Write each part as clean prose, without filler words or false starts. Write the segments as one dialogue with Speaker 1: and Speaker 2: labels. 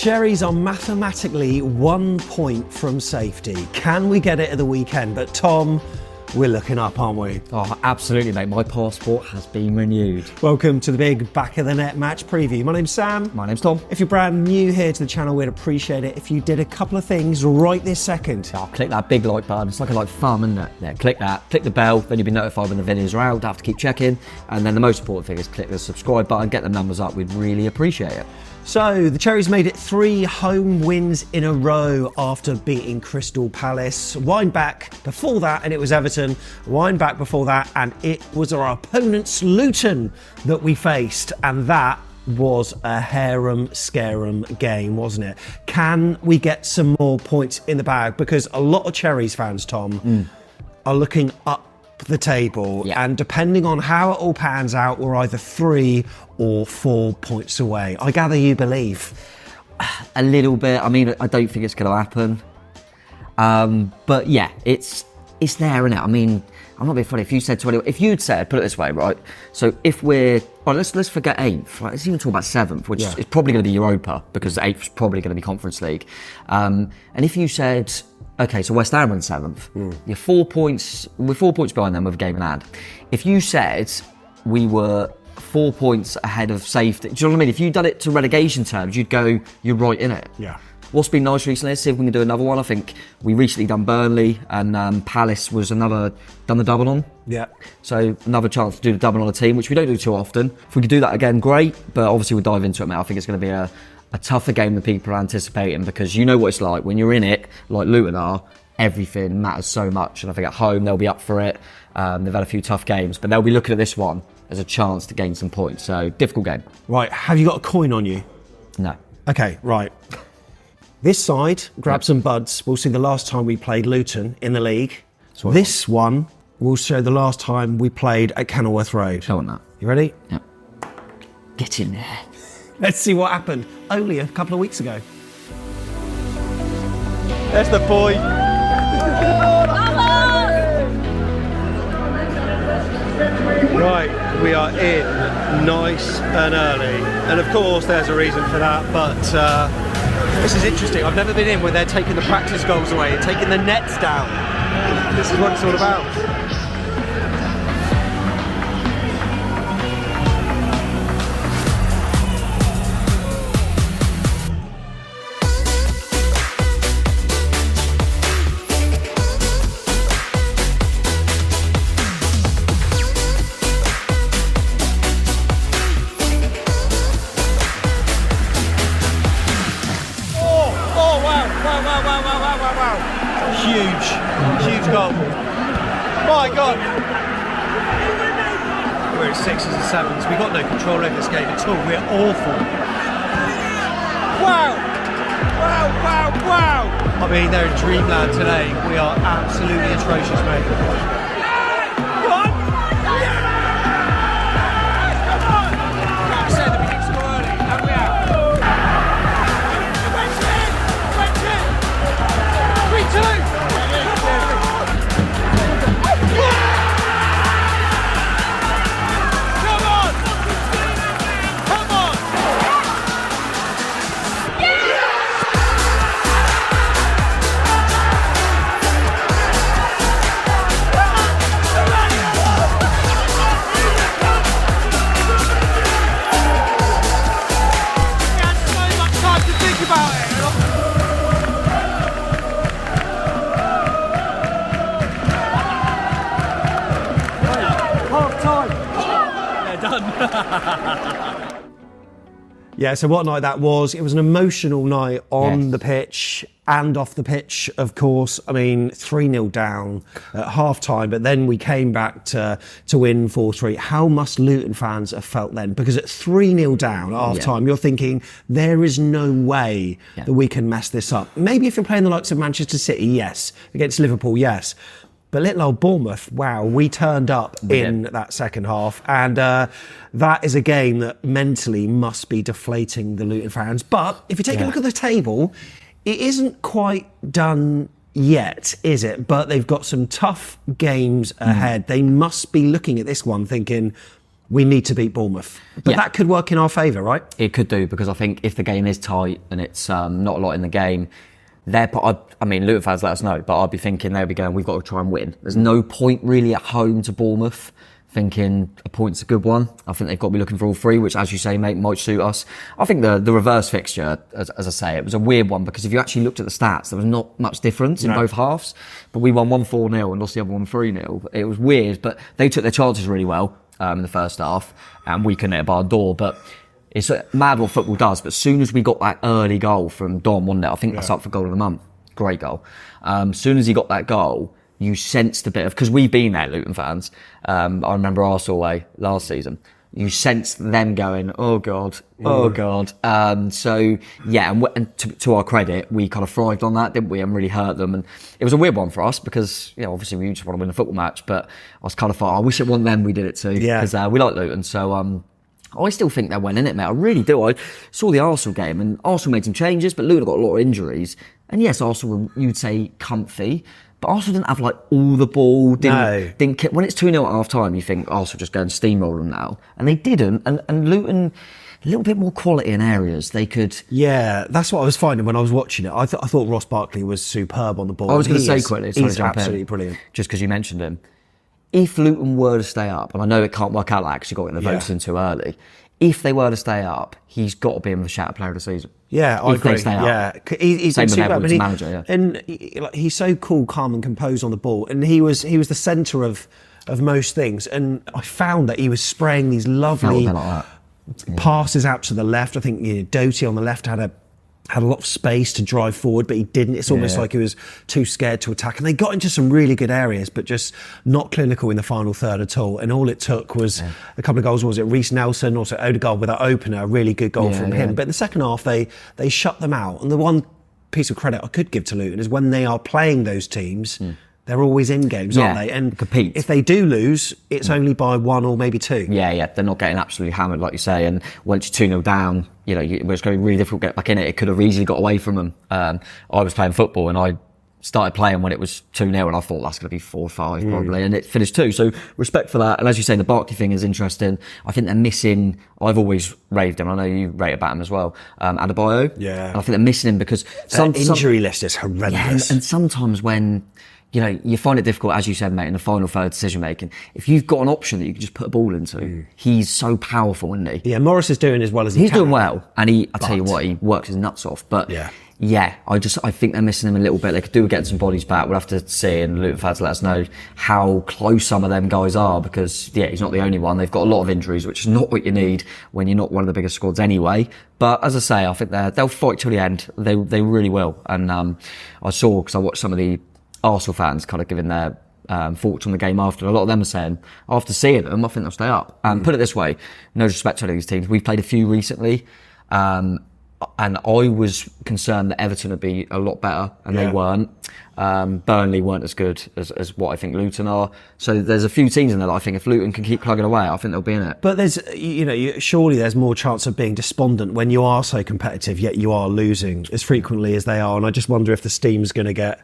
Speaker 1: Cherries are mathematically 1 point from safety. Can we get it at the weekend? But Tom, we're looking up, aren't we?
Speaker 2: Oh, absolutely, mate. My passport has been renewed.
Speaker 1: Welcome to the big back of the net match preview. My name's Sam.
Speaker 2: My name's Tom.
Speaker 1: If you're brand new here to the channel, we'd appreciate it if you did a couple of things right this second.
Speaker 2: Oh, click that big like button. It's like a thumb, isn't it? Yeah, click that. Click the bell, then you'll be notified when the videos are out. Don't have to keep checking. And then the most important thing is click the subscribe button, get the numbers up. We'd really appreciate it.
Speaker 1: So, the Cherries made it 3 home wins in a row after beating Crystal Palace. Wind back before that, and it was Everton. Wind back before that, and it was our opponents, Luton, that we faced. And that was a harum-scarum game, wasn't it? Can we get some more points in the bag? Because a lot of Cherries fans, Tom, are looking up the table, and depending on how it all pans out, we're either 3 or 4 points away. I gather you believe.
Speaker 2: A little bit. I mean, I don't think it's going to happen. But yeah, it's there, isn't it? I mean, I'm not being funny. If you said to anyone, if you'd said, put it this way, right? So if we're, let's forget 8th, right? Let's even talk about 7th, which is probably going to be Europa, because 8th is probably going to be Conference League. And if you said, okay, so West Ham in 7th, you're 4 points, we're 4 points behind them with a game in hand. If you said we were 4 points ahead of safety, do you know what I mean? If you'd done it to relegation terms, you'd go, you're right in it.
Speaker 1: Yeah.
Speaker 2: What's been nice recently, let's see if we can do another one. I think we recently done Burnley, and Palace was done the double on.
Speaker 1: Yeah.
Speaker 2: So another chance to do the double on a team, which we don't do too often. If we could do that again, great. But obviously we'll dive into it, mate. I think it's going to be a tougher game than people are anticipating, because you know what it's like when you're in it, like Luton are. Everything matters so much, and I think at home they'll be up for it. They've had a few tough games, but they'll be looking at this one as a chance to gain some points. So difficult game.
Speaker 1: Right, have you got a coin on you?
Speaker 2: No.
Speaker 1: Okay, right. This side, grab some buds. We'll see the last time we played Luton in the league. This one will show the last time we played at Kenilworth Road.
Speaker 2: I want that.
Speaker 1: You ready?
Speaker 2: Yep. Get in there.
Speaker 1: Let's see what happened only a couple of weeks ago. There's the boy. Right, we are in nice and early. And of course there's a reason for that, but this is interesting. I've never been in where they're taking the practice goals away and taking the nets down. This is what it's all about. Huge goal. My God. We're at 6s and 7s. We've got no control over this game at all. We're awful. Wow. I mean, they're in Dreamland today. We are absolutely atrocious, mate. Yeah, so what night that was. It was an emotional night on the pitch and off the pitch, of course. I mean, 3-0 down at half-time, but then we came back to win 4-3. How must Luton fans have felt then? Because at 3-0 down at half-time, you're thinking, there is no way that we can mess this up. Maybe if you're playing the likes of Manchester City, yes. Against Liverpool, yes. But little old Bournemouth, wow, we turned up in that second half. And that is a game that mentally must be deflating the Luton fans. But if you take a look at the table, it isn't quite done yet, is it? But they've got some tough games ahead. They must be looking at this one thinking, we need to beat Bournemouth. But that could work in our favour, right?
Speaker 2: It could do, because I think if the game is tight and it's not a lot in the game, I mean, Luton fans let us know, but I'd be thinking they'll be going, we've got to try and win. There's no point really at home to Bournemouth thinking a point's a good one. I think they've got to be looking for all three, which, as you say, mate, might suit us. I think the reverse fixture, as I say, it was a weird one, because if you actually looked at the stats, there was not much difference in both halves. But we won 1-4-0 and lost the other one 3-0. It was weird, but they took their chances really well in the first half, and we couldn't hit a barn door. But it's mad what football does. But as soon as we got that early goal from Dom, wasn't it? I think that's up for goal of the month. Great goal. As soon as he got that goal, you sensed a bit of, because we've been there, Luton fans. I remember Arsenal away last season. You sensed them going, oh God. So yeah, and to our credit, we kind of thrived on that, didn't we? And really hurt them. And it was a weird one for us, because, you know, obviously we just want to win a football match, but I was kind of thought, I wish it wasn't them we did it to, because we like Luton. So I still think they went in it, mate. I really do. I saw the Arsenal game, and Arsenal made some changes, but Luton got a lot of injuries. And yes, Arsenal were, you'd say, comfy, but Arsenal didn't have like all the ball. Didn't when it's 2-0 at half time, you think Arsenal just go and steamroll them now, and they didn't. And Luton, a little bit more quality in areas they could.
Speaker 1: Yeah, that's what I was finding when I was watching it. I thought Ross Barkley was superb on the ball.
Speaker 2: I was going to say quickly,
Speaker 1: he's absolutely brilliant.
Speaker 2: Just because you mentioned him. If Luton were to stay up, and I know it can't work out like because you got in the votes in too early, if they were to stay up, he's got to be in the shout player of the season.
Speaker 1: Yeah, I agree.
Speaker 2: Yeah,
Speaker 1: he's
Speaker 2: same with
Speaker 1: superb,
Speaker 2: Edwards, manager.
Speaker 1: And he's so cool, calm, and composed on the ball. And he was the centre of most things. And I found that he was spraying these lovely passes out to the left. I think Doty on the left had a lot of space to drive forward, but he didn't. It's almost like he was too scared to attack. And they got into some really good areas, but just not clinical in the final third at all. And all it took was a couple of goals. Was it Reece Nelson, also Odegaard with that opener, a really good goal from him. But in the second half, they shut them out. And the one piece of credit I could give to Luton is when they are playing those teams, they're always in games, aren't they? And
Speaker 2: compete.
Speaker 1: If they do lose, it's only by 1 or maybe 2.
Speaker 2: Yeah, they're not getting absolutely hammered, like you say. And once you're 2-0 down, you know, it's going to be really difficult to get back in it. It could have easily got away from them. I was playing football, and I started playing when it was 2-0, and I thought that's going to be 4-5 probably, and it finished 2. So respect for that. And as you say, the Barkley thing is interesting. I think they're missing. I've always raved him. I know you rate about him as well. Adebayo.
Speaker 1: Yeah.
Speaker 2: And I think they're missing him because
Speaker 1: some injury list is horrendous.
Speaker 2: Yeah, and sometimes when, you know, you find it difficult, as you said, mate, in the final third decision making. If you've got an option that you can just put a ball into, he's so powerful, isn't he?
Speaker 1: Yeah, Morris is doing as well as he can.
Speaker 2: He's doing well, and I tell you what, he works his nuts off. But yeah, I think they're missing him a little bit. They could do with getting some bodies back. We'll have to see, and Luton fans let us know how close some of them guys are, because he's not the only one. They've got a lot of injuries, which is not what you need when you're not one of the biggest squads anyway. But as I say, I think they'll fight till the end. They really will. And I saw, because I watched some of the Arsenal fans kind of giving their thoughts on the game after. A lot of them are saying, after seeing them, I think they'll stay up. And put it this way, no disrespect to any of these teams, we've played a few recently, and I was concerned that Everton would be a lot better, and they weren't. Burnley weren't as good as what I think Luton are. So there's a few teams in there that I think if Luton can keep plugging away, I think they'll be in it.
Speaker 1: But there's, surely there's more chance of being despondent when you are so competitive, yet you are losing as frequently as they are. And I just wonder if the steam's going to get,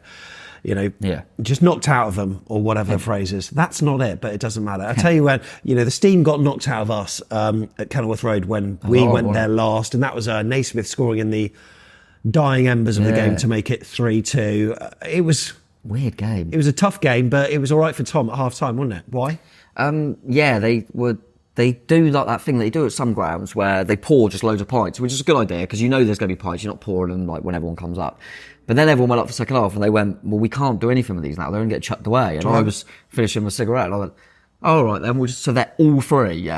Speaker 1: just knocked out of them, or whatever the phrase is. That's not it, but it doesn't matter. I tell you when, the steam got knocked out of us at Kenilworth Road when we went there last, and that was Naismith scoring in the dying embers of the game to make it 3-2. It was
Speaker 2: weird game.
Speaker 1: It was a tough game, but it was all right for Tom at half time, wasn't it? Why?
Speaker 2: They do like that thing that they do at some grounds where they pour just loads of pints, which is a good idea because you know there's going to be pints. You're not pouring them like when everyone comes up. But then everyone went up for the second half and they went, well, we can't do anything with these now. They're going to get chucked away. And I was finishing my cigarette and I went, all right then, so they're all three,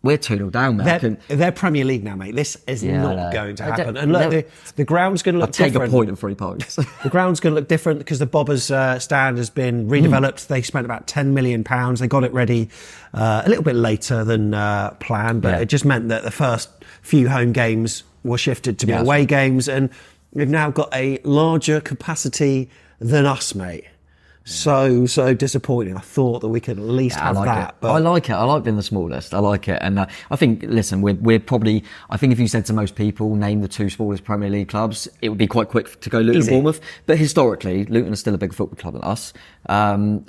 Speaker 2: We're 2-0 down, mate.
Speaker 1: They're Premier League now, mate. This is not going to happen. And look, the ground's going to look different.
Speaker 2: I'll take a point and 3 points.
Speaker 1: The ground's going to look different because the Bobbers stand has been redeveloped. They spent about £10 million. They got it ready a little bit later than planned, but it just meant that the first few home games were shifted to be away games, and we've now got a larger capacity than us, mate. So disappointing. I thought that we could at least have that.
Speaker 2: But I like it. I like being the smallest. I like it. And I think, listen, we're probably, I think if you said to most people, name the 2 smallest Premier League clubs, it would be quite quick to go Luton Bournemouth. But historically, Luton is still a bigger football club than us.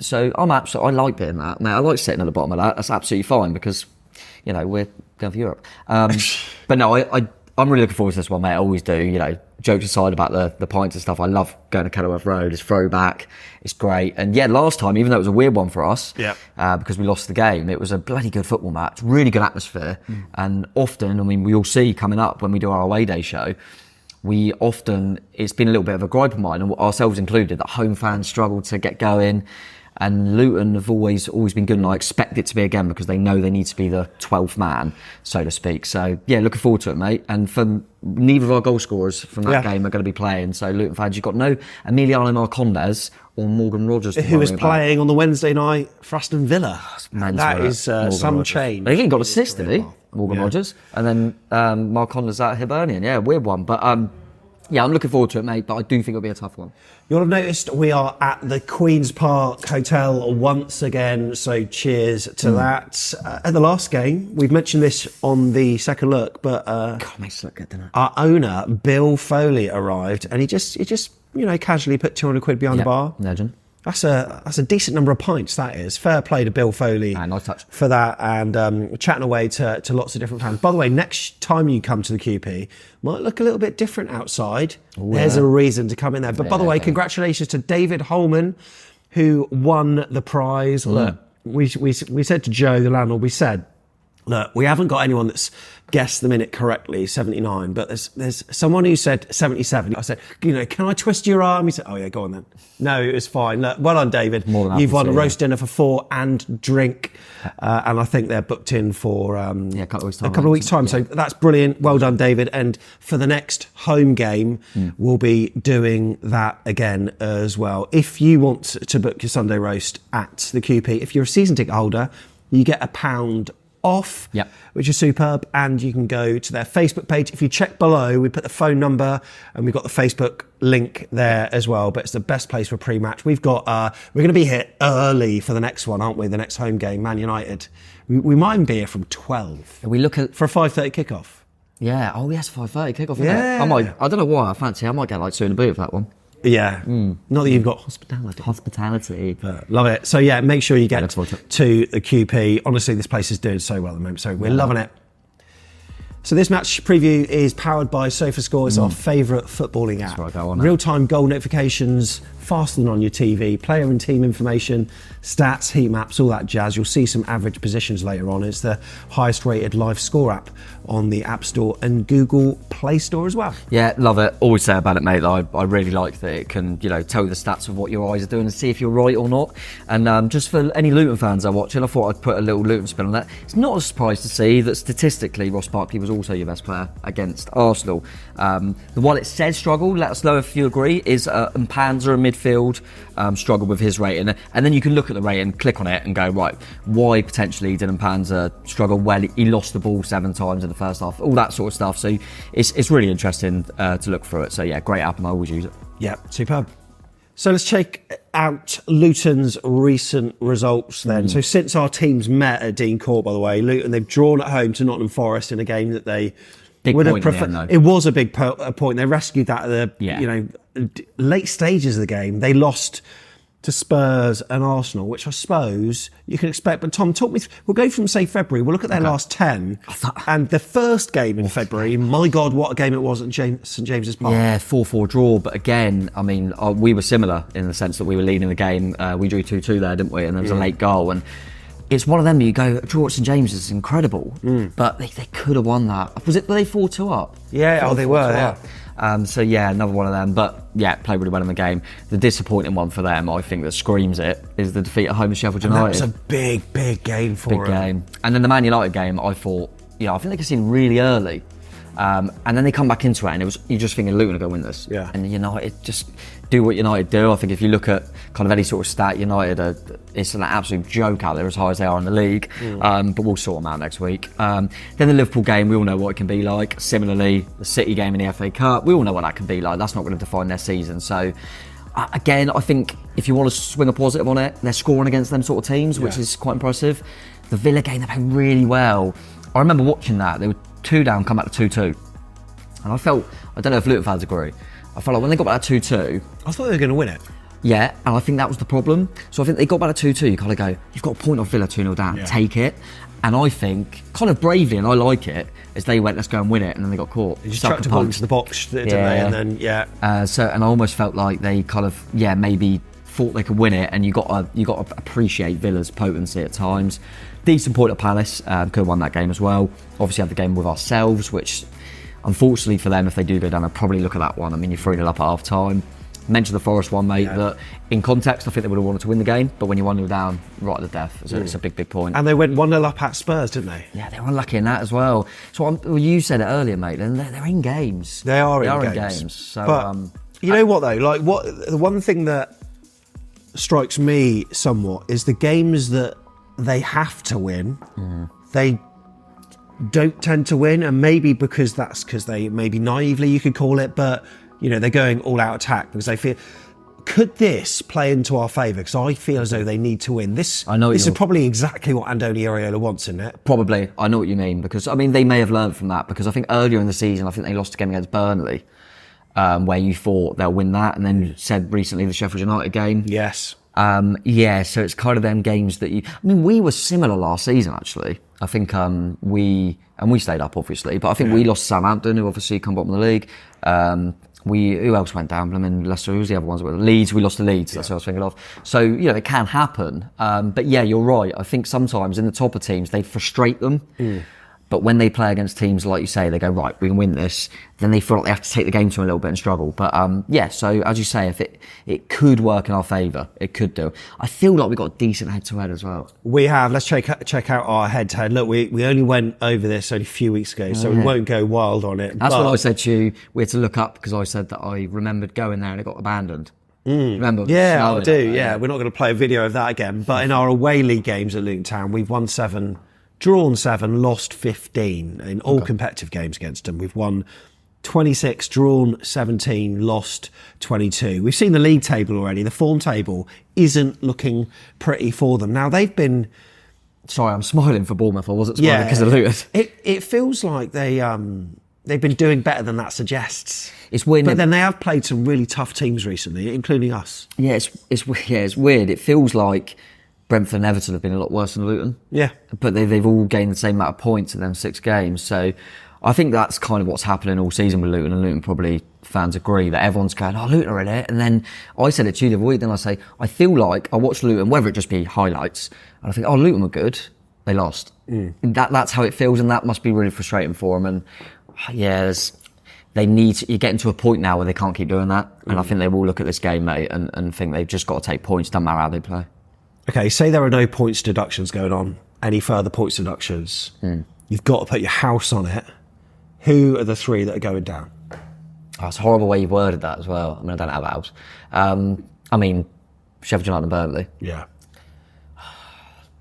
Speaker 2: So I like being that, mate. I like sitting at the bottom of that. That's absolutely fine because we're going for Europe. But no, I'm really looking forward to this one, mate. I always do. Jokes aside about the pints and stuff, I love going to Kenilworth Road. It's throwback. It's great. And yeah, last time, even though it was a weird one for us, because we lost the game, it was a bloody good football match, really good atmosphere. And often, we all see coming up when we do our away day show, it's been a little bit of a gripe of mine, and ourselves included, that home fans struggle to get going. And Luton have always been good, and I expect it to be again, because they know they need to be the 12th man, so to speak. So yeah, looking forward to it, mate. And neither of our goal scorers from that game are going to be playing. So Luton fans, you've got no Emiliano Marcondes or Morgan Rogers,
Speaker 1: who was playing on the Wednesday night for Aston Villa. That is some change.
Speaker 2: He even got assist, did he? Morgan Rogers, and then Marcondes at Hibernian. Yeah, weird one, but. Yeah, I'm looking forward to it, mate, but I do think it'll be a tough one.
Speaker 1: You'll have noticed we are at the Queen's Park Hotel once again, so cheers to that. At the last game, we've mentioned this on the second look, but
Speaker 2: God, makes it look good, doesn't it?
Speaker 1: Our owner, Bill Foley, arrived, and he just casually put 200 quid behind the bar.
Speaker 2: Legend.
Speaker 1: That's a decent number of pints, that is. Fair play to Bill Foley
Speaker 2: nice touch.
Speaker 1: For that, and chatting away to lots of different fans. By the way, next time you come to the QP, might look a little bit different outside. There's a reason to come in there. But by the way, congratulations to David Holman, who won the prize. Look, we said to Joe, the landlord, look, we haven't got anyone that's guessed the minute correctly, 79, but there's someone who said 77. I said, can I twist your arm? He said, oh yeah, go on then. No, it was fine. Look, well done, David. You've won a roast dinner for 4 and drink. And I think they're booked in for a couple of weeks' time. So that's brilliant. Well done, David. And for the next home game, we'll be doing that again as well. If you want to book your Sunday roast at the QP, if you're a season ticket holder, you get £1 off, which is superb, and you can go to their Facebook page. If you check below, we put the phone number and we've got the Facebook link there as well, but it's the best place for pre-match. We're going to be here early for the next one, aren't we? The next home game, Man United. We might even be here from 12.
Speaker 2: We look at
Speaker 1: for a 5:30 kickoff.
Speaker 2: Yeah, oh yes, 5:30 kickoff. Yeah, I don't know why I might get like 2 in a boot for that one.
Speaker 1: Yeah, not that you've got hospitality, but love it. So yeah, make sure you get to the QP. Honestly, this place is doing so well at the moment, so we're loving it. So this match preview is powered by SofaScore. It's our favourite footballing app.
Speaker 2: That's where I go on.
Speaker 1: Real-time goal notifications, faster than on your TV, player and team information, stats, heat maps, all that jazz. You'll see some average positions later on. It's the highest rated live score app on the App Store and Google Play Store as well.
Speaker 2: Yeah, love it. Always say about it, mate, that I really like that it can, tell you the stats of what your eyes are doing and see if you're right or not. And just for any Luton fans that are watching, I thought I'd put a little Luton spin on that. It's not a surprise to see that statistically Ross Barkley was also your best player against Arsenal. While it says struggle, let us know if you agree, is Mpanza in midfield struggled with his rating. And then you can look at the rating, click on it and go, right, why potentially did Mpanza struggle? Well, he lost the ball 7 times in the first half, all that sort of stuff. So it's really interesting to look through it. So yeah, great app and I always use it.
Speaker 1: Yeah, superb. So let's check out Luton's recent results then. So since our teams met at Dean Court, by the way, Luton, they've drawn at home to Nottingham Forest in a game that they would have preferred. It was a big point. They rescued that at the late stages of the game. They lost to Spurs and Arsenal, which I suppose you can expect. But Tom, talk me through. We'll go from, say, February. We'll look at their last 10. And the first game in February, my God, what a game it was at St James's Park.
Speaker 2: Yeah, 4-4 draw. But again, we were similar in the sense that we were leading the game. We drew 2-2 there, didn't we? And there was a late goal. And it's one of them, you go, draw at St James's is incredible. But they could have won that. Were they 4-2 up?
Speaker 1: Yeah, they were, yeah.
Speaker 2: So yeah, another one of them, but yeah, played really well in the game. The disappointing one for them, I think, that screams it, is the defeat at home of Sheffield United.
Speaker 1: That was a big game for them.
Speaker 2: Big game. And then the Man United game, I thought, I think they could see really early. And then they come back into it, and you're just thinking Luton are going to win this.
Speaker 1: Yeah.
Speaker 2: And United just do what United do. I think if you look at kind of any sort of stat, United it's an absolute joke out there as high as they are in the league. But we'll sort them out next week. Then the Liverpool game, we all know what it can be like. Similarly, the City game in the FA Cup, we all know what that can be like. That's not going to define their season. So again, I think if you want to swing a positive on it, they're scoring against them sort of teams, which is quite impressive. The Villa game, they played really well. I remember watching that. They were 2 down, come back to 2-2. And I don't know if Luton fans agree, I felt like when they got back to 2-2...
Speaker 1: I thought they were going to win it.
Speaker 2: Yeah, and I think that was the problem. So I think they got back to 2-2. You kind of go, you've got a point off Villa 2-0 down, take it. And I think, kind of bravely, and I like it, as they went, let's go and win it, and then they got caught.
Speaker 1: They just chucked a ball into the box, didn't they? And then,
Speaker 2: and I almost felt like they kind of, maybe thought they could win it, and you got to appreciate Villa's potency at times. Decent point at Palace, could have won that game as well. Obviously had the game with ourselves, which, unfortunately for them, if they do go down, I'd probably look at that one. I mean, you're 3-0 up at half time. Mentioned the Forest one, mate, that in context, I think they would have wanted to win the game, but when you're 1-0 down, right at the death, so it's a big point.
Speaker 1: And they went 1-0 up at Spurs, didn't they?
Speaker 2: Yeah, they were unlucky in that as well. So you said it earlier, mate, and they're in games.
Speaker 1: They are in games.
Speaker 2: So,
Speaker 1: but you know what, though? Like, the one thing that strikes me somewhat is the games that they have to win, they don't tend to win, and maybe because they maybe naively, you could call it, but they're going all out attack because they feel. Could this play into our favour? Because I feel as though they need to win. This is probably exactly what Andoni Iraola wants, isn't it?
Speaker 2: Probably. I know what you mean, because I mean they may have learned from that, because I think earlier in the season I think they lost a game against Burnley, where you thought they'll win that, and then said recently the Sheffield United game.
Speaker 1: Yes.
Speaker 2: So it's kind of them games that we were similar last season, actually. I think we stayed up, obviously, but I think we lost to Southampton, who obviously come bottom of the league. Who else went down? I mean, Leicester, who was the other ones? Leeds, we lost to Leeds, that's what I was thinking of. So, it can happen. But yeah, you're right. I think sometimes in the top of teams, they frustrate them. But when they play against teams, like you say, they go, right, we can win this, then they feel like they have to take the game to them a little bit and struggle. But so as you say, if it could work in our favour, it could do. I feel like we got a decent head-to-head as well.
Speaker 1: We have. Let's check out our head-to-head. Look, we only went over this only a few weeks ago, so we won't go wild on it.
Speaker 2: That's what I said to you. We had to look up, because I said that I remembered going there and it got abandoned. Remember?
Speaker 1: Yeah, I do. Yeah, we're not going to play a video of that again. But in our away league games at Luton Town, we've won 7... drawn 7, lost 15 in all competitive games against them. We've won 26, drawn 17, lost 22. We've seen the league table already. The form table isn't looking pretty for them. Now, they've been...
Speaker 2: Sorry, I'm smiling for Bournemouth. I wasn't smiling because of Luton.
Speaker 1: It feels like they've been doing better than that suggests.
Speaker 2: It's weird.
Speaker 1: But then they have played some really tough teams recently, including us.
Speaker 2: Yeah, it's weird. It feels like Brentford and Everton have been a lot worse than Luton.
Speaker 1: Yeah.
Speaker 2: But they've all gained the same amount of points in them 6 games. So I think that's kind of what's happening all season with Luton, and Luton probably fans agree that everyone's going, oh, Luton are in it. And then I said it to you the other week, then I say, I feel like I watch Luton, whether it just be highlights, and I think, oh, Luton were good. They lost. That's how it feels, and that must be really frustrating for them. And you're getting to a point now where they can't keep doing that. And I think they will look at this game, mate, and think they've just got to take points, no matter how they play.
Speaker 1: Okay, say there are no points deductions going on, any further points deductions. You've got to put your house on it. Who are the 3 that are going down?
Speaker 2: Oh, it's a horrible way you've worded that as well. I mean, I don't have a house. I mean, Sheffield United and Burnley.
Speaker 1: Yeah.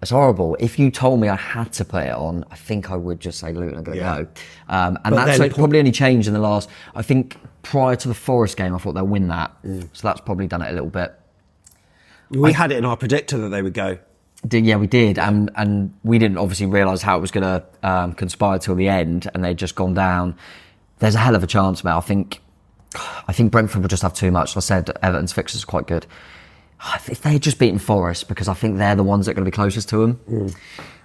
Speaker 2: It's horrible. If you told me I had to play it on, I think I would just say Luton are going to go. And that's probably only changed in the last... I think prior to the Forest game, I thought they'll win that. So that's probably done it a little bit.
Speaker 1: We had it in our predictor that they would go.
Speaker 2: Yeah, we did. And we didn't obviously realise how it was going to conspire till the end, and they'd just gone down. There's a hell of a chance, mate. I think Brentford will just have too much. I said Everton's fixtures are quite good. If they had just beaten Forest, because I think they're the ones that are going to be closest to them.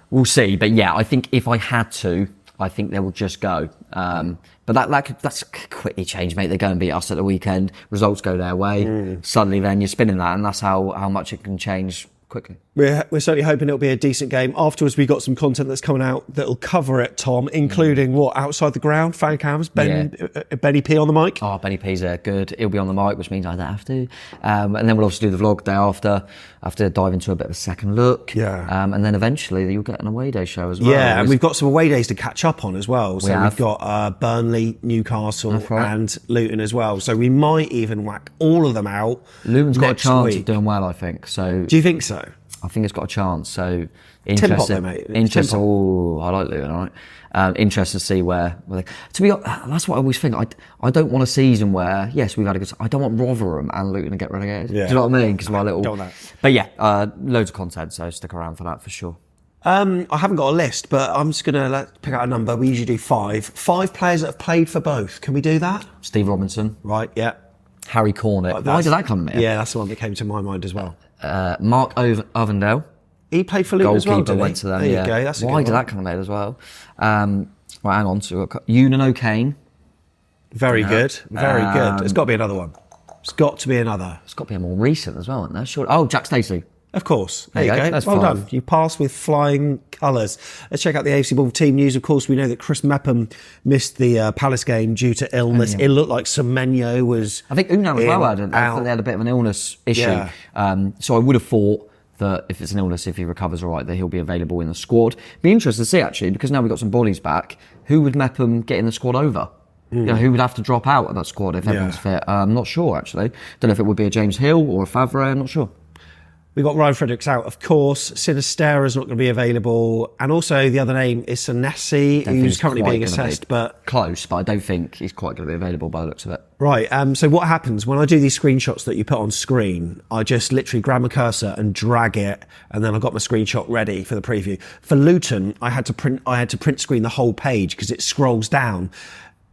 Speaker 2: We'll see. But yeah, I think if I had to, I think they will just go. But that's quickly changed, mate. They go and beat us at the weekend. Results go their way. Suddenly then you're spinning that, and that's how much it can change quickly.
Speaker 1: We're certainly hoping it'll be a decent game. Afterwards, we've got some content that's coming out that'll cover it, Tom, including outside the ground, fan cams, Benny P on the mic.
Speaker 2: Oh, Benny P's good. He'll be on the mic, which means I don't have to. And then we'll also do the vlog day after dive into a bit of a second look.
Speaker 1: Yeah.
Speaker 2: And then eventually you'll get an away day show as well.
Speaker 1: Yeah, and we've got some away days to catch up on as well. So we've got Burnley, Newcastle, and Luton as well. So we might even whack all of them out.
Speaker 2: Luton's got a chance of doing well, I think. So
Speaker 1: do you think so?
Speaker 2: I think it's got a chance. So
Speaker 1: interesting, mate.
Speaker 2: Interesting. Oh, I like Luton. All right. Interesting to see where they. To be honest, that's what I always think. I don't want a season where we've had a good. I don't want Rotherham and Luton to get relegated. Yeah. Do you know what I mean? Because my little.
Speaker 1: Don't want that.
Speaker 2: But yeah, loads of content. So stick around for that for sure.
Speaker 1: I haven't got a list, but I'm just gonna pick out a number. We usually do 5. 5 players that have played for both. Can we do that?
Speaker 2: Steve Robinson.
Speaker 1: Right. Yeah.
Speaker 2: Harry Cornett. Why did that come in?
Speaker 1: Yeah, that's the one that came to my mind as well.
Speaker 2: Mark Ovendale.
Speaker 1: He played for Luton as well,
Speaker 2: Goalkeeper
Speaker 1: did he?
Speaker 2: went to them.
Speaker 1: There you go. That's a
Speaker 2: Why
Speaker 1: good
Speaker 2: did
Speaker 1: one.
Speaker 2: that come in as well? Right, hang on. So Ewan O'Kane.
Speaker 1: Very good. Very good. There's got to be another one. There's got to be another.
Speaker 2: It's got to be a more recent as well, isn't there? Sure. Oh, Jack Stacey.
Speaker 1: Of course. There you go.
Speaker 2: That's
Speaker 1: well
Speaker 2: 5.
Speaker 1: done. You passed with flying colours. Let's check out the AFC Bournemouth team news. Of course, we know that Chris Mepham missed the Palace game due to illness. It looked like Semenyo was.
Speaker 2: I think Unai as well had. I think they had a bit of an illness issue.
Speaker 1: Yeah.
Speaker 2: So I would have thought that if it's an illness, if he recovers all right, that he'll be available in the squad. Be interesting to see actually, because now we've got some bodies back. Who would Mepham get in the squad over? You know, who would have to drop out of that squad if everyone's fit? I'm not sure actually. Don't know if it would be a James Hill or a Favre. I'm not sure.
Speaker 1: We've got Ryan Fredericks out, of course. Sinistera's not going to be available. And also the other name is Senesi, who's currently being assessed. But
Speaker 2: close, but I don't think he's quite going to be available by the looks of it.
Speaker 1: Right, so what happens when I do these screenshots that you put on screen, I just literally grab my cursor and drag it, and then I've got my screenshot ready for the preview. For Luton, I had to print screen the whole page because it scrolls down.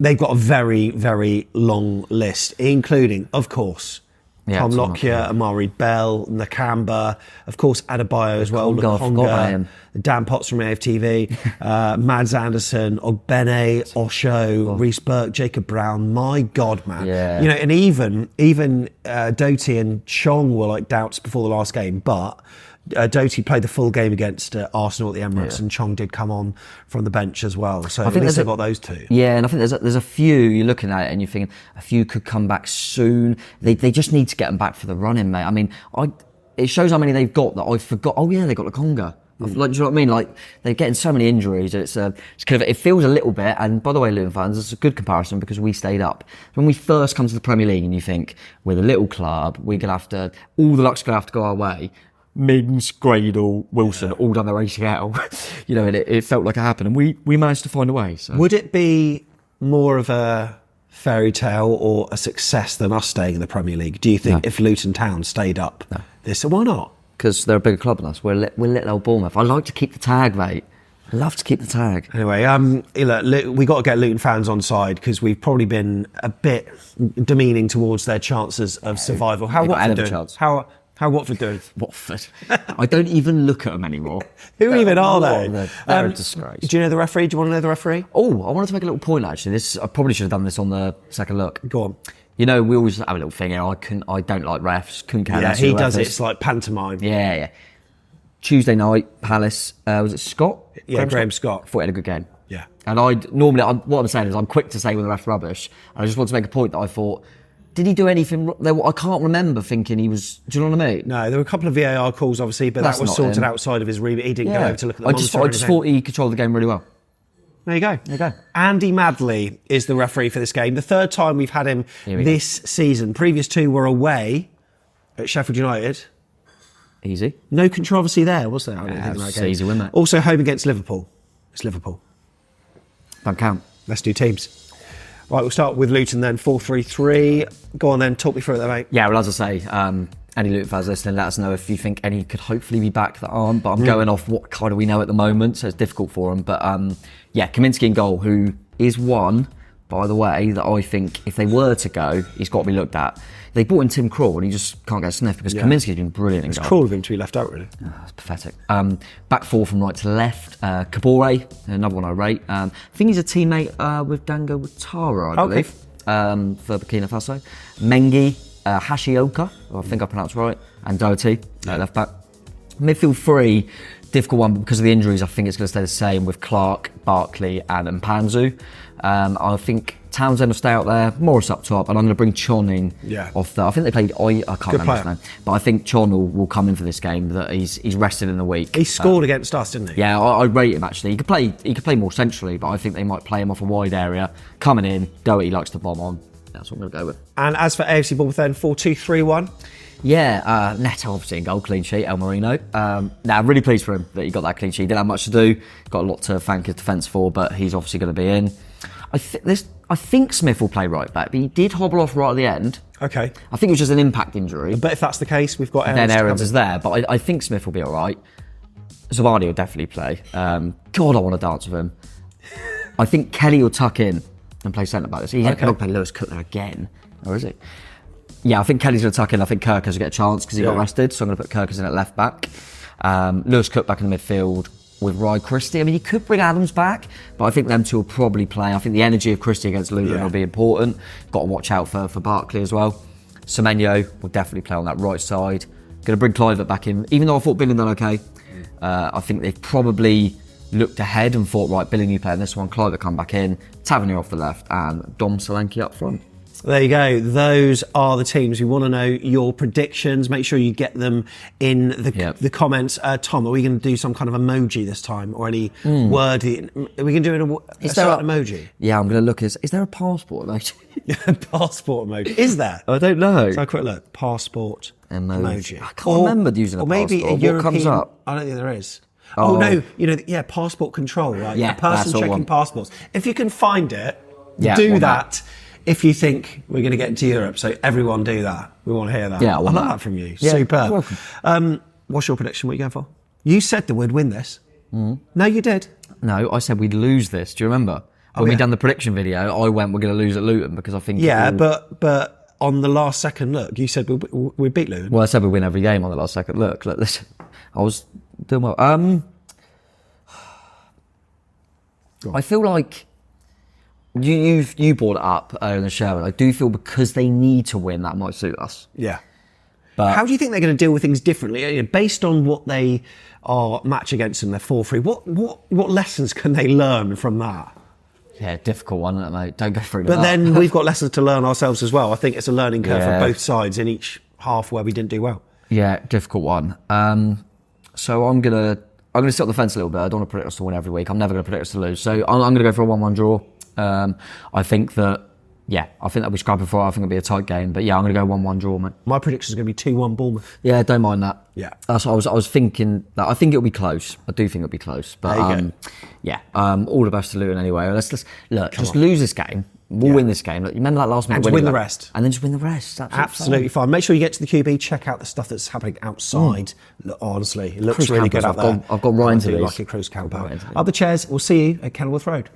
Speaker 1: They've got a very, very long list, including, of course, Tom Lockyer, Amari Bell, Nakamba, of course, Adebayo as well, Lukonga, Dan Potts from AFTV, Mads Anderson, Ogbene, Osho, Reece Burke, Jacob Brown. My God, man.
Speaker 2: Yeah.
Speaker 1: You know, and even Doty and Chong were like doubts before the last game, but Doty played the full game against Arsenal at the Emirates, and Chong did come on from the bench as well. So at least they've got those two.
Speaker 2: Yeah, and I think there's a few, you're looking at it and you're thinking, a few could come back soon. They just need to get them back for the run-in, mate. I mean, it shows how many they've got that I forgot. Oh yeah, they got the Conga. Like, do you know what I mean? Like, they're getting so many injuries. It's kind of, it feels a little bit, and by the way, Luton fans, it's a good comparison because we stayed up. When we first come to the Premier League and you think, we're a little club, we're going to have to, all the luck's going to have to go our way. Mings, Gradle, Wilson, all done their ACL. You know, and it felt like it happened, and we managed to find a way. So.
Speaker 1: Would it be more of a fairy tale or a success than us staying in the Premier League? Do you think if Luton Town stayed up this? So why not?
Speaker 2: Because they're a bigger club than us. We're little old Bournemouth. I like to keep the tag, mate. I love to keep the tag.
Speaker 1: Anyway, we got to get Luton fans on side because we've probably been a bit demeaning towards their chances of survival. How Watford doing? How Watford doing?
Speaker 2: Watford. I don't even look at them anymore.
Speaker 1: Who even are they?
Speaker 2: They're a disgrace.
Speaker 1: Do you know the referee? Do you want to know the referee?
Speaker 2: Oh, I wanted to make a little point actually. I probably should have done this on the second look.
Speaker 1: Go on.
Speaker 2: You know, we always have a little thing here. I don't like refs. Couldn't care less.
Speaker 1: Yeah, he does it. It's like pantomime.
Speaker 2: Yeah. Tuesday night, Palace. Was it Scott?
Speaker 1: Yeah, Graham Scott.
Speaker 2: I thought he had a good game.
Speaker 1: Yeah.
Speaker 2: And what I'm saying is I'm quick to say when the ref's rubbish. And I just want to make a point that I thought, did he do anything? I can't remember thinking he was. Do you know what I mean?
Speaker 1: No, there were a couple of VAR calls, obviously, but that was sorted outside of his remit. He didn't go over to look at the monitor.
Speaker 2: I just thought he controlled the game really well.
Speaker 1: There you go. Andy Madley is the referee for this game. The third time we've had him this season. Previous two were away at Sheffield United.
Speaker 2: Easy.
Speaker 1: No controversy there, was there? I don't think
Speaker 2: it's easy, wasn't it?
Speaker 1: Also home against Liverpool. It's Liverpool.
Speaker 2: Don't count.
Speaker 1: Let's do teams. Right, we'll start with Luton then, 4-3-3. Go on then, talk me through it there, mate.
Speaker 2: Yeah, well, as I say, any Luton fans listening, let us know if you think any could hopefully be back that aren't, but I'm going off what kind of we know at the moment, so it's difficult for them. But yeah, Kaminsky in goal, who is one, by the way, that I think if they were to go, he's got to be looked at. They brought in Tim Krul and he just can't get a sniff because Kaminsky's been brilliant in goal.
Speaker 1: It's cruel of him to be left out, really.
Speaker 2: Oh, that's pathetic. Back four from right to left. Kabore, another one I rate. I think he's a teammate with Dango Ouattara, I believe, for Burkina Faso. Mengi, Hashioka, I think I pronounced right, and Doty, left back. Midfield three, difficult one because of the injuries. I think it's going to stay the same with Clark, Barkley, and Mpanzu. I think Townsend will stay out there, Morris up top, and I'm going to bring Chon in off there. I think they played, I can't remember his name, but I think Chon will come in for this game, that he's rested in the week.
Speaker 1: He scored against us, didn't he?
Speaker 2: Yeah, I rate him actually. He could play more centrally, but I think they might play him off a wide area. Coming in, Doherty likes to bomb on. That's what I'm going to go with.
Speaker 1: And as for AFC Bournemouth then, 4-2-3-1.
Speaker 2: Yeah, Neto obviously in goal, clean sheet, El Marino. I'm really pleased for him that he got that clean sheet. He didn't have much to do, got a lot to thank his defence for, but he's obviously going to be in. I think Smith will play right back, but he did hobble off right at the end.
Speaker 1: Okay.
Speaker 2: I think it was just an impact injury.
Speaker 1: But if that's the case, we've got Aarons.
Speaker 2: Then Aarons is there, but I think Smith will be all right. Zavani will definitely play. God, I want to dance with him. I think Kelly will tuck in and play centre back. He's going to play Lewis Cook there again, or is he? Yeah, I think Kelly's going to tuck in. I think Kirkers will get a chance because he got rested, so I'm going to put Kirkers in at left back. Lewis Cook back in the midfield with Rye Christie. I mean, he could bring Adams back, but I think them two will probably play. I think the energy of Christie against Luton will be important. Got to watch out for Barkley as well. Semenyo will definitely play on that right side. Going to bring Clivert back in, even though I thought Billing done okay. I think they've probably looked ahead and thought, right, Billing, you play in this one, Clivert come back in, Tavernier off the left, and Dom Solanke up front.
Speaker 1: There you go. Those are the teams. We want to know your predictions. Make sure you get them in the comments. Tom, are we going to do some kind of emoji this time, or any word? Are we going to do a certain emoji?
Speaker 2: Yeah, I'm going to look. Is there a passport emoji?
Speaker 1: Passport emoji. Is there?
Speaker 2: I don't know.
Speaker 1: Let's have a quick look. Passport emoji.
Speaker 2: I can't remember using a passport. Or maybe a European, what comes up?
Speaker 1: I don't think there is. Oh no, passport control, right?
Speaker 2: Yeah,
Speaker 1: a person checking passports. If you can find it, do that. If you think we're going to get into Europe, so everyone do that. We want to hear that.
Speaker 2: Yeah,
Speaker 1: I like that from you.
Speaker 2: Yeah,
Speaker 1: superb.
Speaker 2: you're welcome.
Speaker 1: What's your prediction? What are you going for? You said that we'd win this. No, you did.
Speaker 2: No, I said we'd lose this. Do you remember? When we done the prediction video, I went, we're going to lose at Luton because I think...
Speaker 1: Yeah, but on the last second look, you said we beat Luton.
Speaker 2: Well, I said we win every game on the last second look. Look, listen, I was doing well. I feel like... You brought it up earlier in the show, and I do feel because they need to win, that might suit us.
Speaker 1: Yeah.
Speaker 2: But
Speaker 1: how do you think they're going to deal with things differently? Based on what they are match against in their 4-3, what lessons can they learn from that?
Speaker 2: Yeah, difficult one, isn't it, mate? Don't go through that.
Speaker 1: But then we've got lessons to learn ourselves as well. I think it's a learning curve for both sides in each half where we didn't do well.
Speaker 2: Yeah, difficult one. So I'm gonna sit on the fence a little bit. I don't want to predict us to win every week. I'm never going to predict us to lose. So I'm going to go for a 1-1 draw. I think that we scrap before. I think it'll be a tight game. But yeah, I'm going to go 1-1 draw, mate.
Speaker 1: My prediction is going to be 2-1 Bournemouth.
Speaker 2: Yeah, don't mind that.
Speaker 1: Yeah.
Speaker 2: That's what I was thinking. That I think it'll be close. I do think it'll be close. But all the best to Luton anyway. Let's lose this game. We'll win this game. Look, you remember that last minute?
Speaker 1: And win the rest.
Speaker 2: And then just win the rest.
Speaker 1: Absolutely fine. Make sure you get to the QB, check out the stuff that's happening outside. Look, honestly, it looks really good out there.
Speaker 2: I've gone right into these.
Speaker 1: Like a cruise camper. Other chairs, we'll see you at Kenilworth Road.